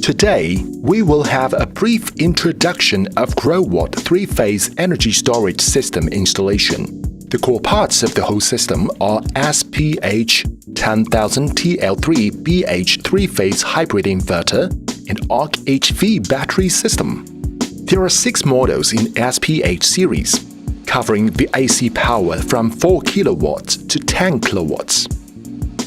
Today, we will have a brief introduction of Growatt 3-phase energy storage system installation. The core parts of the whole system are SPH 10000 TL3BH 3-phase hybrid inverter and ARK HV battery system. There are 6 models in SPH series, covering the AC power from 4 kilowatts to 10 kilowatts.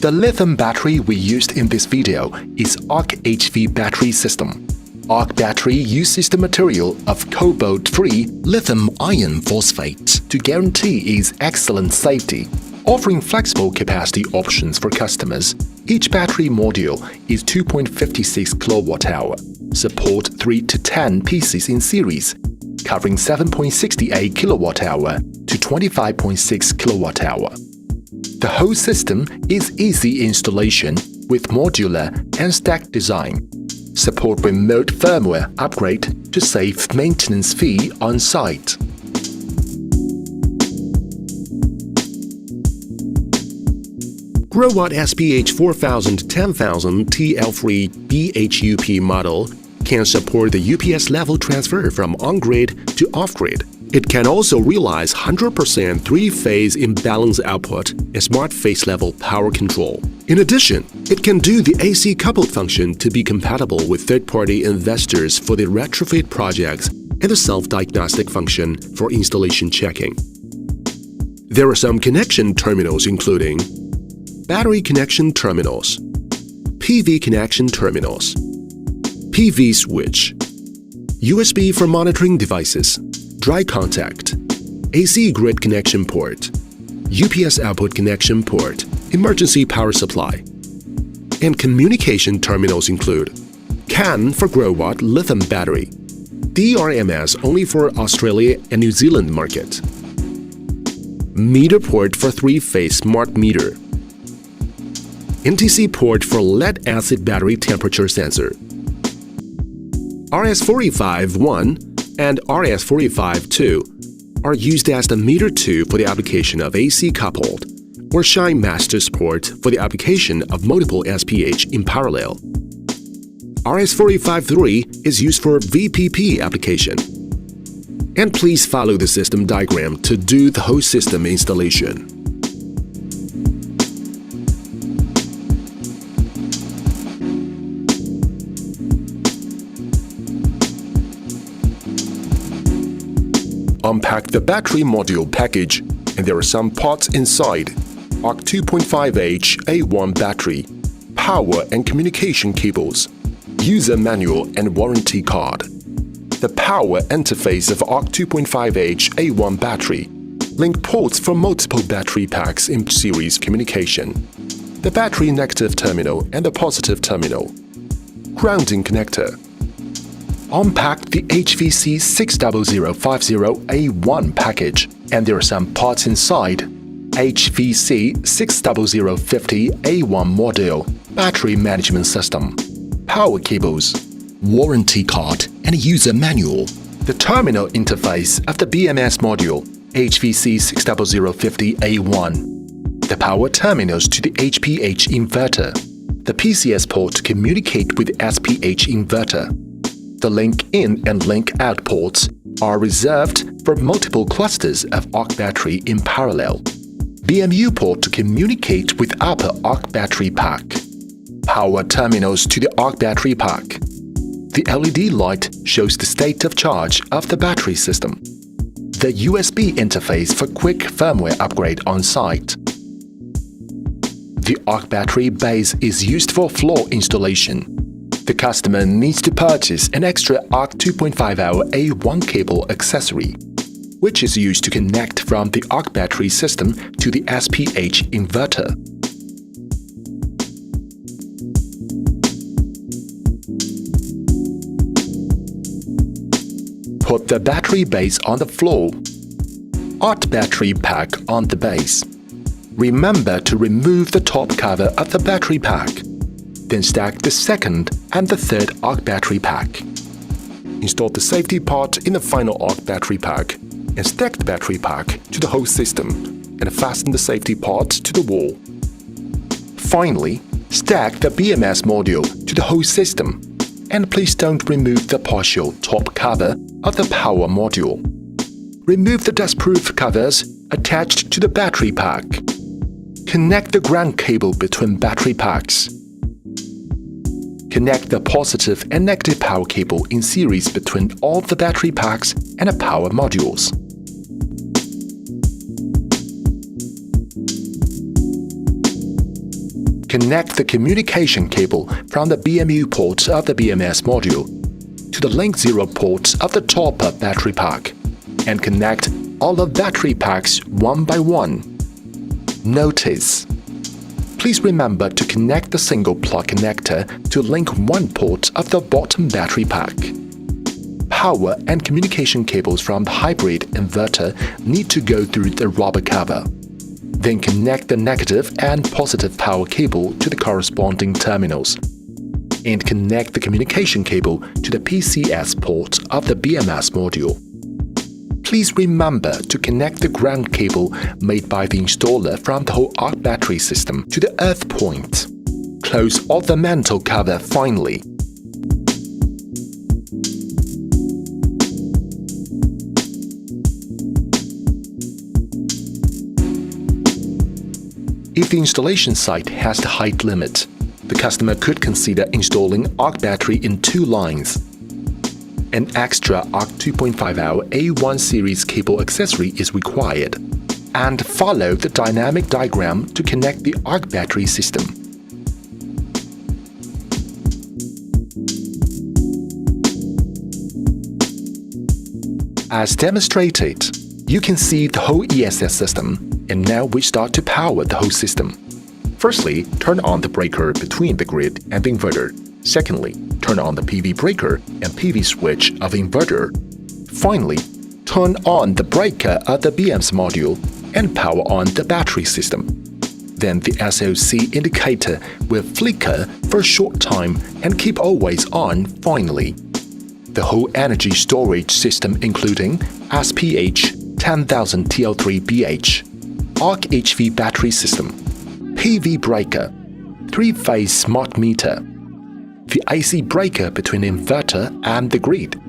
The lithium battery we used in this video is ARK HV battery system. ARK battery uses the material of cobalt-free lithium iron phosphate to guarantee its excellent safety, offering flexible capacity options for customers. Each battery module is 2.56 kWh, support 3 to 10 pieces in series, covering 7.68 kWh to 25.6 kWh. The whole system is easy installation with modular and stacked design. Support remote firmware upgrade to save maintenance fee on site. Growatt SPH 4000-10000 TL3 BHUP model can support the UPS level transfer from on-grid to off-grid. It can also realize 100% 3-phase imbalance output and smart phase level power control. In addition, it can do the AC coupled function to be compatible with third-party investors for the retrofit projects and the self-diagnostic function for installation checking. There are some connection terminals including battery connection terminals, PV connection terminals, PV switch, USB for monitoring devices, dry contact, AC grid connection port, UPS output connection port, emergency power supply. And communication terminals include CAN for Growatt lithium battery, DRMS only for Australia and New Zealand market, meter port for 3-phase smart meter, NTC port for lead-acid battery temperature sensor, RS485-1 and RS485-2 are used as the meter tube for the application of AC coupled, or Shine Master port for the application of multiple SPH in parallel. RS485-3 is used for VPP application. And please follow the system diagram to do the whole system installation. Unpack the battery module package, and there are some parts inside: ARK 2.5H A1 battery, power and communication cables, user manual and warranty card. The power interface of ARK 2.5H A1 battery, link ports for multiple battery packs in series communication, the battery negative terminal and the positive terminal, grounding connector. Unpack the HVC 60050A1 package, and there are some parts inside: HVC 60050A1 module, battery management system, power cables, warranty card and user manual, the terminal interface of the BMS module, HVC 60050A1, the power terminals to the HPH inverter, the PCS port to communicate with SPH inverter. The link in and link out ports are reserved for multiple clusters of ARK battery in parallel. BMU port to communicate with upper ARK battery pack. Power terminals to the ARK battery pack. The LED light shows the state of charge of the battery system. The USB interface for quick firmware upgrade on site. The ARK battery base is used for floor installation. The customer needs to purchase an extra ARK 2.5-hour A1 cable accessory, which is used to connect from the ARK battery system to the SPH inverter. Put the battery base on the floor. ARK battery pack on the base. Remember to remove the top cover of the battery pack. Then stack the second and the third ARK battery pack. Install the safety part in the final ARK battery pack and stack the battery pack to the whole system and fasten the safety part to the wall. Finally, stack the BMS module to the whole system. and please don't remove the partial top cover of the power module. Remove the dustproof covers attached to the battery pack. Connect the ground cable between battery packs. Connect the positive and negative power cable in series between all the battery packs and the power modules. Connect the communication cable from the BMU ports of the BMS module to the link 0 ports of the top-up battery pack and connect all the battery packs one by one. Notice: please remember to connect the single plug connector to link 1 port of the bottom battery pack. Power and communication cables from the hybrid inverter need to go through the rubber cover. Then connect the negative and positive power cable to the corresponding terminals, and connect the communication cable to the PCS port of the BMS module. Please remember to connect the ground cable made by the installer from the whole ARK battery system to the earth point. Close all the mantle cover finally. If the installation site has the height limit, the customer could consider installing ARK battery in 2 lines. An extra ARK 2.5-hour A1 series cable accessory is required, and follow the dynamic diagram to connect the ARK battery system. As demonstrated, you can see the whole ESS system, and now we start to power the whole system. Firstly, turn on the breaker between the grid and the inverter. Secondly, turn on the PV breaker and PV switch of the inverter. Finally, turn on the breaker of the BMS module and power on the battery system. Then the SOC indicator will flicker for a short time and keep always on finally. The whole energy storage system including SPH 10,000 TL3BH, ARK HV battery system, PV breaker, 3-phase smart meter, the AC breaker between inverter and the grid,